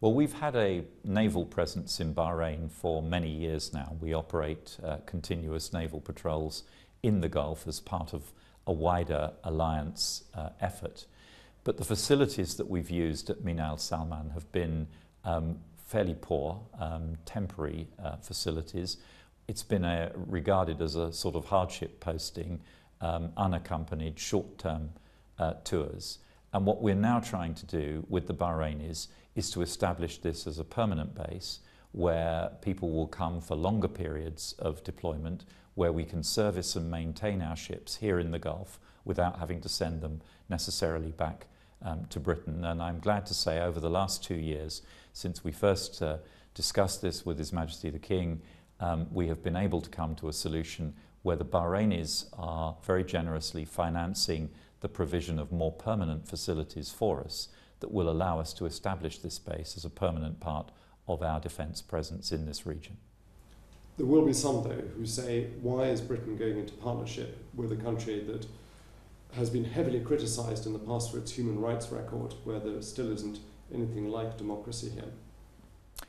Well, we've had a naval presence in Bahrain for many years now. We operate continuous naval patrols in the Gulf as part of a wider alliance effort. But the facilities that we've used at Mina Salman have been fairly poor, temporary facilities. It's been regarded as a sort of hardship posting, unaccompanied short-term tours. And what we're now trying to do with the Bahrainis is to establish this as a permanent base where people will come for longer periods of deployment, where we can service and maintain our ships here in the Gulf without having to send them necessarily back to Britain. And I'm glad to say over the last 2 years, since we first discussed this with His Majesty the King, we have been able to come to a solution where the Bahrainis are very generously financing the provision of more permanent facilities for us that will allow us to establish this base as a permanent part of our defence presence in this region. There will be some, though, who say, why is Britain going into partnership with a country that has been heavily criticised in the past for its human rights record, where there still isn't anything like democracy here?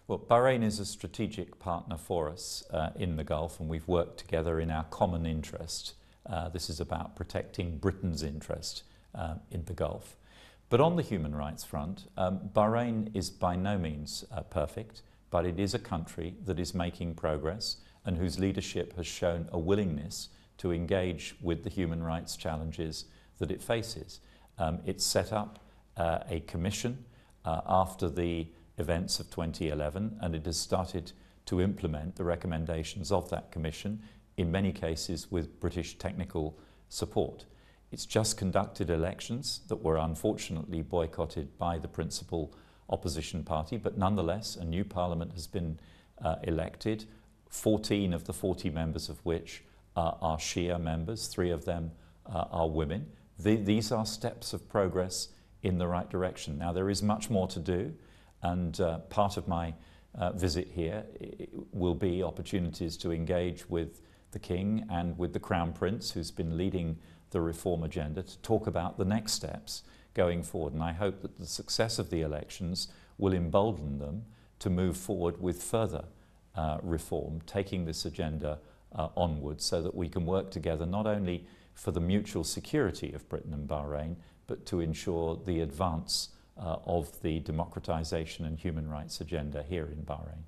Well, Bahrain is a strategic partner for us in the Gulf, and we've worked together in our common interest. This is about protecting Britain's interest in the Gulf. But on the human rights front, Bahrain is by no means perfect, but it is a country that is making progress and whose leadership has shown a willingness to engage with the human rights challenges that it faces. It's set up a commission after the events of 2011, and it has started to implement the recommendations of that commission, in many cases with British technical support. It's just conducted elections that were unfortunately boycotted by the principal opposition party, but nonetheless a new parliament has been elected, 14 of the 40 members of which are Shia members, 3 of them are women. These are steps of progress in the right direction. Now there is much more to do, and part of my visit here will be opportunities to engage with the King and with the Crown Prince, who's been leading the reform agenda, to talk about the next steps going forward. And I hope that the success of the elections will embolden them to move forward with further reform, taking this agenda onward, so that we can work together not only for the mutual security of Britain and Bahrain, but to ensure the advance of the democratisation and human rights agenda here in Bahrain.